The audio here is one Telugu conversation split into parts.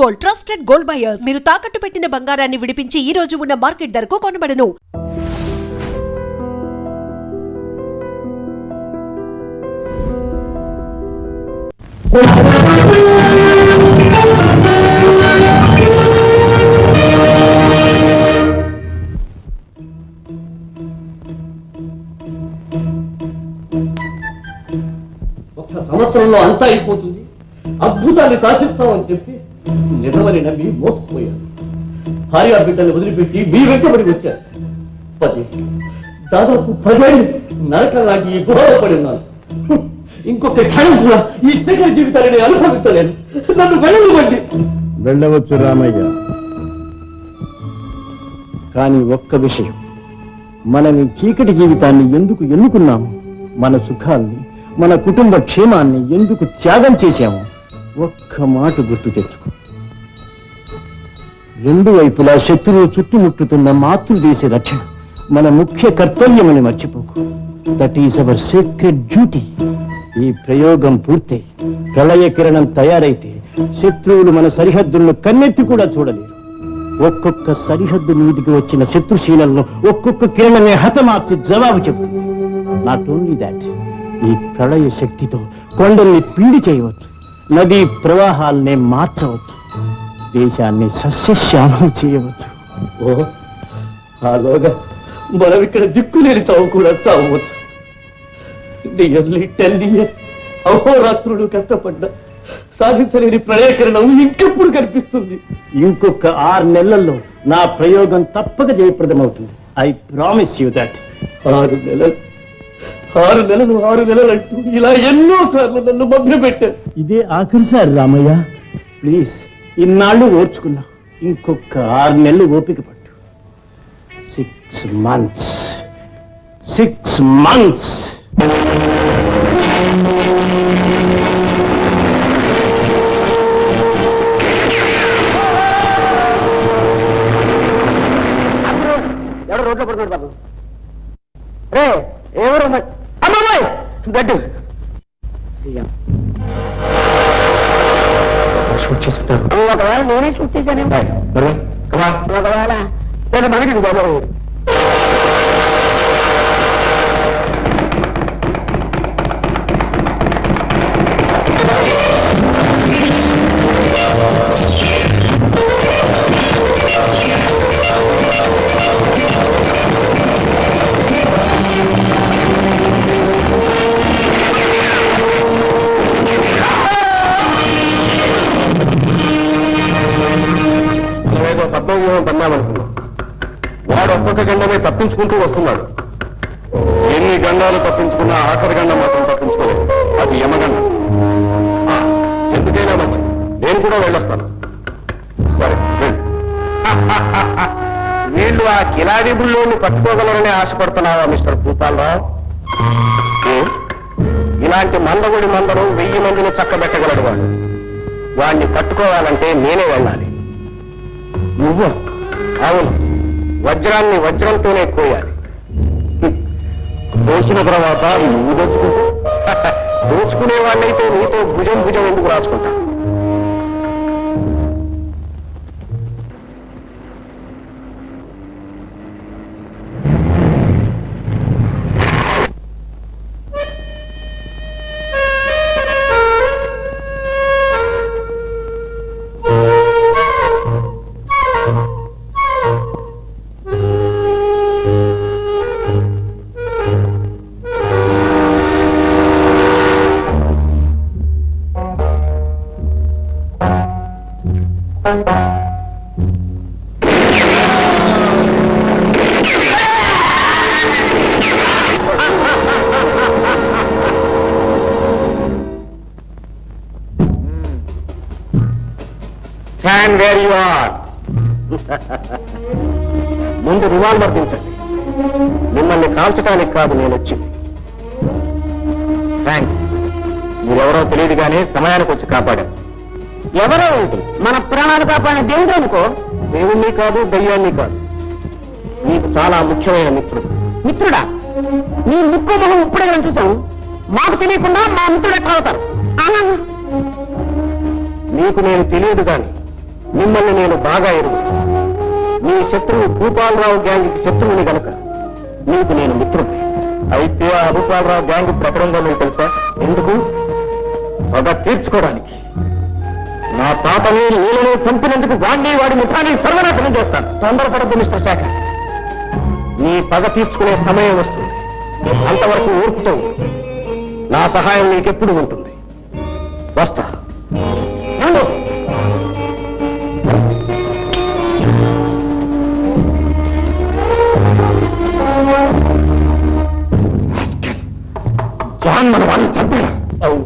Gold, trusted gold buyers. మీరు తాకట్టు పెట్టిన బంగారాన్ని విడిపించి ఈ రోజు ఉన్న మార్కెట్ ధరకు కొనబడను. ఒక్క సంవత్సరంలో అంతా అయిపోతుంది, అద్భుతాన్ని సాధిస్తామని చెప్పి నిజమని నమ్మి మోసపోయాను. భార్య బిడ్డలు వదిలిపెట్టి మీ వెంటబడి వచ్చారు. దాదాపు 10 ఏళ్ళు నరకలాగి ఈ గుహలో పడి ఉన్నాను. ఇంకొక క్షణం కూడా ఈ చీకటి జీవితాన్ని అనుభవించలేను. నన్ను వెళ్ళనివ్వండి. వెళ్ళవచ్చు రామయ్య, కానీ ఒక్క విషయం, మనం ఈ చీకటి జీవితాన్ని ఎందుకు ఎన్నుకున్నాము? మన సుఖాన్ని, మన కుటుంబ క్షేమాన్ని ఎందుకు త్యాగం చేశాము? ఒక్క మాట గుర్తు తెచ్చుకో. రెండు వైపులా శత్రువు చుట్టుముట్టుతున్న మాతృదేశ రక్షణ మన ముఖ్య కర్తవ్యమని మర్చిపోకు. That is our secret duty. ఈ ప్రయోగం పూర్తి, ప్రళయ కిరణం తయారైతే శత్రువులు మన సరిహద్దులను కన్నెత్తి కూడా చూడలేరు. ఒక్కొక్క సరిహద్దు మీదికి వచ్చిన శత్రుశీలంలో ఒక్కొక్క కిరణమే హతమార్చి జవాబు చెబుతుంది. నాట్ ఓన్లీ దాట్, ఈ ప్రళయ శక్తితో కొండల్ని పిండి చేయవచ్చు, నదీ ప్రవాహాల్నే మార్చవచ్చు, దేశాన్ని సస్యశ్యామం చేయవచ్చు. ఓ, ఆలోగా మనం ఇక్కడ దిక్కులేని చావు కూడా చావచ్చు. నియర్లీ 10 years అహోరాత్రులు కష్టపడ్డా సాధించలేని ప్రళయకరణం ఇంకెప్పుడు కనిపిస్తుంది. ఇంకొక 6 నెలల్లో నా ప్రయోగం తప్పక జయప్రదమవుతుంది. I promise you that. 6 నెలలు 6 నెలలు అంటూ ఇలా ఎన్నో సార్లు నన్ను మభ్యపెట్టారు. ఇదే ఆఖరిసారి రామయ్య, ప్లీజ్. ఇన్నాళ్ళు ఓర్చుకున్నా, ఇంకొక 6 నెలలు ఓపిక పట్టు. 6 months. 6 months. ఎవడో రోడ్లో పడుతున్నాడు బాబు. రే ఎవరు అమ్మాయి గడ్డు షూట్ చేసుకుంటారు. ఒకవేళ నేనే షూట్ చేశాను. ఒకవేళ నేను మనకి బాబు పద్మవ్యూహం పన్నామనుకున్నాం. వాడు ఒక్కొక్క గండమే తప్పించుకుంటూ వస్తున్నాడు. ఎన్ని గండాలు తప్పించుకున్నా ఆఖరి గండం మాత్రం తప్పించుకోలేదు. అది యమగండం. ఎందుకైనా మంచి, నేను కూడా వెళ్ళొస్తాను. సరే వీళ్ళు ఆ కిలాడి బుల్లోని పట్టుకోగలరని ఆశపడుతున్నావా మిస్టర్ భూపాలరావు? ఇలాంటి మందగుడి మందరు 1000 మందిని చక్కబెట్టగలడు వాడు. వాడిని పట్టుకోవాలంటే నేనే వెళ్ళాలి. నువ్వు? అవును, వజ్రాన్ని వజ్రంతోనే కోయాలి. దోచిన తర్వాత నువ్వు దోచుకునే వాళ్ళైతే నీతో భుజం భుజం ఎందుకు రాసుకుంటా? Stand where you are. ముందు రివాల్వర్ దించండి. మిమ్మల్ని కాల్చడానికి కాదు నేను వచ్చింది. థ్యాంక్స్. మీరెవరో తెలియదు కానీ సమయానికి వచ్చి కాపాడారు. ఎవరో ఉంటుంది, మన ప్రాణాలు కాపాడిన దేవుడు అనుకో. దేవుణ్ణి కాదు, దయ్యాన్ని కాదు. నీకు చాలా ముఖ్యమైన మిత్రుడు. మిత్రుడా? నీ ముక్కు మొహం ఇప్పుడే చూసాము. మాకు తెలియకుండా మా మిత్రుడు ఎట్లా అవుతారు? నీకు నేను తెలియదు కానీ మిమ్మల్ని నేను బాగా ఎరుగు. మీ శత్రువు భూపాలరావు గ్యాంగ్కి శత్రువుని గనక నీకు నేను మిత్రుడు. అయితే ఆ భూపాలరావు గ్యాంగ్ ప్రకటనలో మీకు తెలుసా? ఎందుకు? పగ తీర్చుకోవడానికి. నా తాతని నీళ్ళని చంపినందుకు వాడిని వాడి ముఠాన్ని సర్వనాశనం చేస్తాను. తొందరపడద్దు మిస్టర్ శేఖర్. నీ పగ తీర్చుకునే సమయం వస్తుంది. అంతవరకు ఓర్పుతో ఉండు. నా సహాయం నీకెప్పుడు ఉంటుంది. వస్తా. నన్ను జాన్ మన వాళ్ళని చంపాడు. అవును,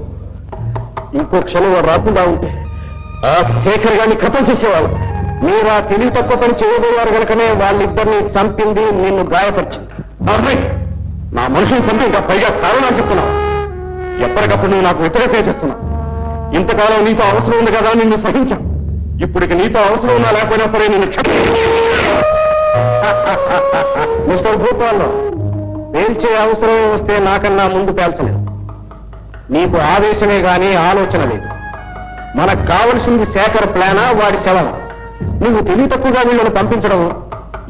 ఇంకో క్షణం వాడు రాకుండా ఉంటే ఆ శేఖర్ గారిని ఖతం చేసేవాళ్ళు. మీరు ఆ తెలివి తక్కువ పని చేయబోయేవారు కనుకనే వాళ్ళిద్దరిని చంపింది, నిన్ను గాయపరిచింది. నా మనుషుని చంపి ఇంకా పైగా కారణాలు చెప్తున్నావు. ఎప్పటికప్పుడు నువ్వు నాకు వ్యతిరేకత చేస్తున్నావు. ఇంతకాలం నీతో అవసరం ఉంది కదా నిన్ను సహించాం. ఇప్పటికి నీతో అవసరం ఉన్నా లేకపోయినా సరే నిన్ను మిస్టర్ భూపాల్లో పేల్చే అవసరం వస్తే నాకన్నా ముందు పేల్చలేదు. నీకు ఆవేశమే గాని ఆలోచన లేదు. మనకు కావలసింది శేఖర్ ప్లానా వాడి శవం? నువ్వు తెలివి తక్కువగా వీళ్ళని పంపించడం,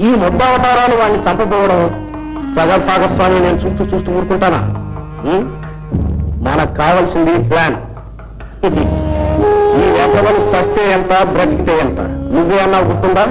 ఈ ముద్దావతారాలు వాడిని చంపబోవడం, సగం భాగస్వామి నేను చూస్తూ చూస్తూ ఊరుకుంటానా? మనకు కావలసింది ప్లాన్. ఈ వ్యవహారం చస్తే ఎంత, బ్రతికితే ఎంత? నువ్వే అన్నా గుర్తుందా?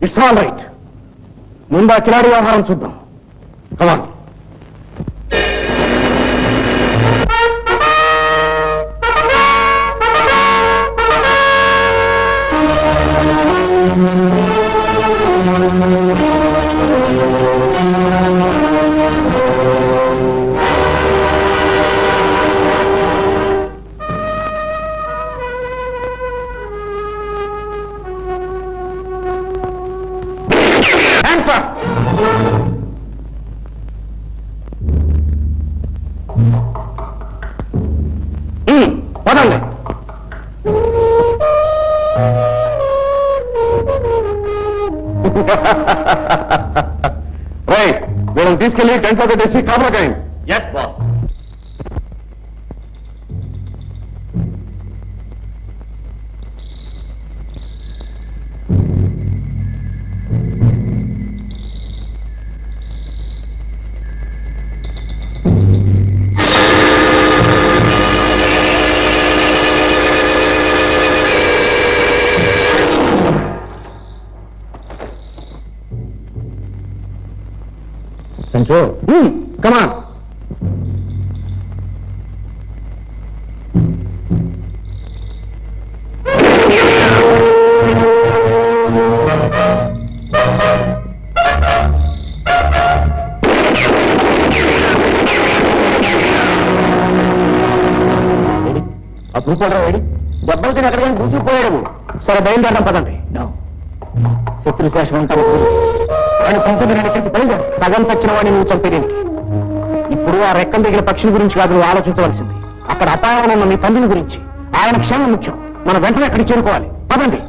It's all right. ముందు ఆ కిలాడి వ్యవహారం చూద్దాం. కమాన్. పదండి. రైట్, వీళ్ళని తీసుకెళ్లి టెంట్లో పెట్టేసి కాపలా కాయండి. Yes boss. Sancho, come on. ఆ భూపాలరావు వేడి దెబ్బలకి ఎక్కడికైనా దూసుకుపోయాడు. సరే బయలుదేరడం పదండి. శత్రుశేషం అంటారు. వాడిని చంపుతున్న ఇక్కడికి బయలుదేరు. సగం చచ్చిన వాడిని నువ్వు చంపేదేంటి? ఇప్పుడు ఆ రెక్కల దగ్గర పక్షుల గురించి కాదు నువ్వు ఆలోచించవలసింది. అక్కడ అపాయం ఉన్న మీ తండ్రిని గురించి. ఆయన క్షేమం ముఖ్యం. మనం వెంటనే అక్కడికి చేరుకోవాలి. పదండి.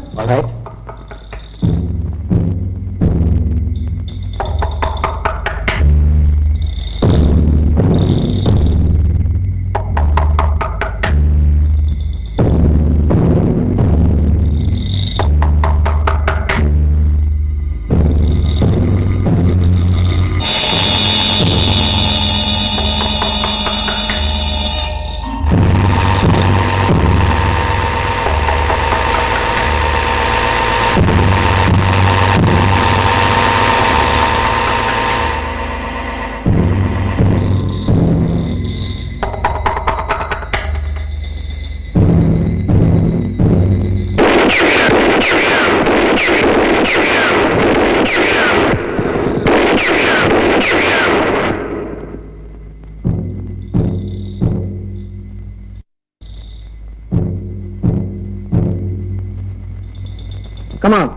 Come on.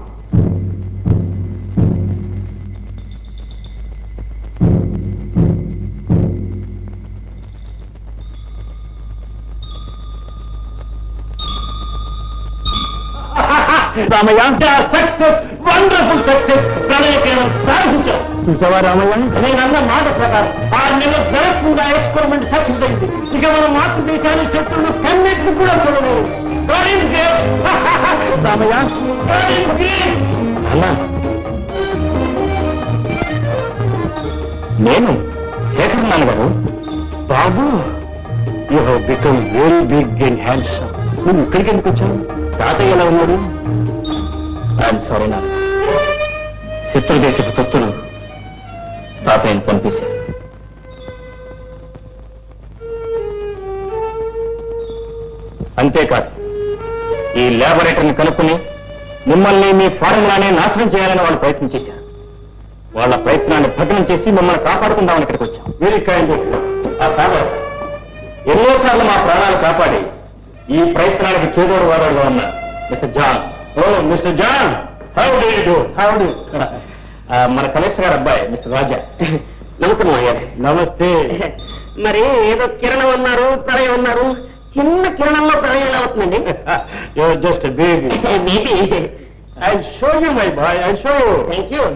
Ramayya, success, wonderful success. ప్రణయకేవలం సాధించావు. చూసావా రామయ్య, నేనన్న మాట ప్రకారం 6 నెలలు జరగకుండా ఎక్స్పెరిమెంట్ సక్సెస్ అయింది. ఇక మన మాతృదేశాన్ని శత్రువులు కన్నెట్లు కూడా చూడలేదు. రామయ్య, అన్నా, నేను శేఖరున్నాను గారు. బాబు, you have become very big and handsome. నువ్వు ఇక్కడికి ఎందుకు వచ్చావు? తాతయ్య ఎలా ఉన్నాడు? ఐఎమ్ సారీ నాన్న, శత్రుదేశపు తొత్తులు తాతయ్యని చంపేశారు. అంతేకాదు, ఈ ల్యాబొరేటరీని కనుక్కుని మిమ్మల్ని మీ ఫార్ములానే నాశనం చేయాలని వాళ్ళు ప్రయత్నం చేశారు. వాళ్ళ ప్రయత్నాన్ని భగ్నం చేసి మిమ్మల్ని కాపాడుకుందామని ఇక్కడికి వచ్చాం. Very kind. ఆ ఫాదర్ ఎన్నోసార్లు మా ప్రాణాలు కాపాడి ఈ ప్రయత్నానికి చేదోడు వాదోడుగా ఉన్నారు. Mister John. ఓ mister John, how do you do? How do? మన కమిషనర్ గారు అబ్బాయి మిస్టర్ రాజా. నమస్తే అయ్యారు. నమస్తే. మరి ఏదో కిరణం అన్నారు, ప్రళయం అన్నారు. చిన్న కిరణంలో ప్రళయం ఎలా అవుతుందండి? Just baby. Baby. I show you my boy, I show you. Thank you.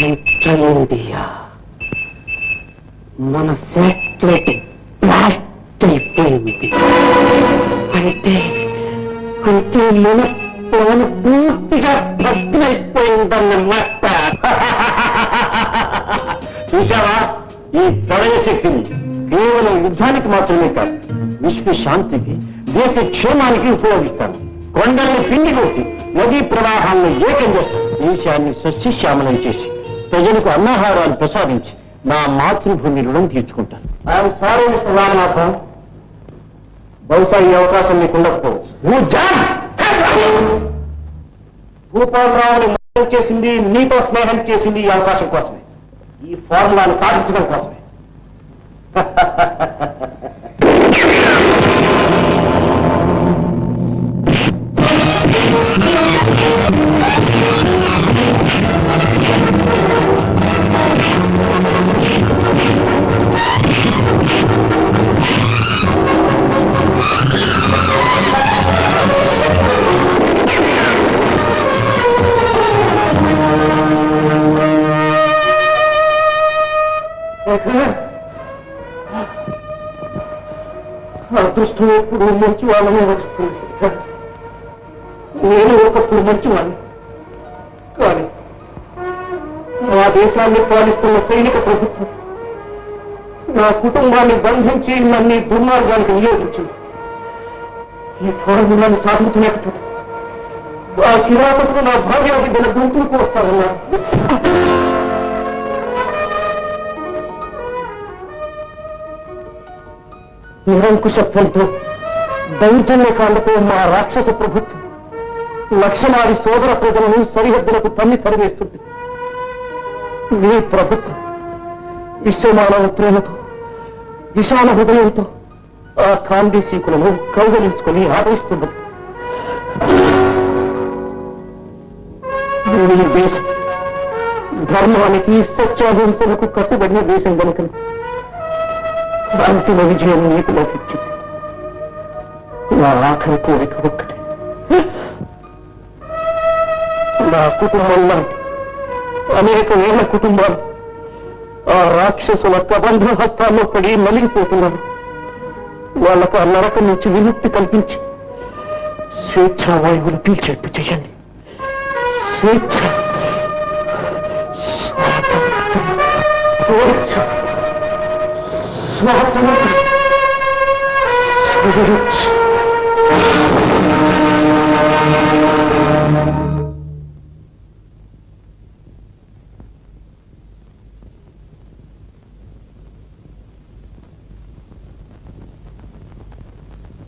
Central India మన శాటిలైట్ బ్లాస్ట్ అయిపోయింది. అంటే అంటే మన ప్లాన్ పూర్తిగా భగ్నైపోయిందన్నమాట. చూసావా, ఈ ప్రళయ శక్తిని కేవలం యుద్ధానికి మాత్రమే కాదు, విశ్వ శాంతికి, దేశ క్షేమానికి ఉపయోగిస్తాను. కొండల్ని పిండి కొట్టి నదీ ప్రవాహాలను ఏకం చేస్తాను. దేశాన్ని సస్యశ్యామలం చేసి ప్రజలకు అన్నాహారాలు ప్రసాదించి నా మాతృభూమి రుణం తీర్చుకుంటాను. ఐఎమ్ సారీ మిస్టర్ రామనాథం, బహుశా ఈ అవకాశం మీకు ఉండకపోవచ్చు. భూపాలరావుని మోసం చేసింది, నీతో స్నేహం చేసింది ఈ అవకాశం కోసమే, ఈ ఫార్ములాను సాధించడం కోసమే. అదృష్టం ఎప్పుడు మంచి వాళ్ళనే వస్తుంది శేఖర్. నేను ఒకప్పుడు మంచివాడిని, కానీ నా దేశాన్ని పాలిస్తున్న సైనిక ప్రభుత్వం నా కుటుంబాన్ని బంధించి నన్ను ఈ దుర్మార్గానికి నియోగించింది. ఈ ఫార్ములాను సాధించలేకపోతే ఆ కిరాతకు నా భార్య బిడ్డల గుంపులకు వస్తానన్నారు. నిరంకుశత్వంతో దౌర్జన్యకాండతో మా రాక్షస ప్రభుత్వం లక్షలాది సోదర ప్రజలను సరిహద్దులకు తన్ని తరివేస్తుంది. మీ ప్రభుత్వం విశ్వమానవ ప్రేమతో విశాల హృదయంతో ఆ కాందేశీకులను కౌగలించుకొని ఆదరిస్తున్నది. మీ దేశం ధర్మానికి సత్యాహింసలకు కట్టుబడిన దేశం కనుక అంతిమ విజయం నీకు లభించింది. నా ఆఖరి కోరిక ఒక్కటే, నా కుటుంబం లాంటి అనేక వేల కుటుంబాలు ఆ రాక్షసుల కబంధ హస్తాల్లో పడి నలిగిపోతున్నారు. వాళ్ళకు ఆ నరకం నుంచి విముక్తి కల్పించి స్వేచ్ఛావాయువులు పీల్చేట్టు చేయండి. స్వేచ్ఛ, స్వేచ్ఛ, స్వేచ్ఛ.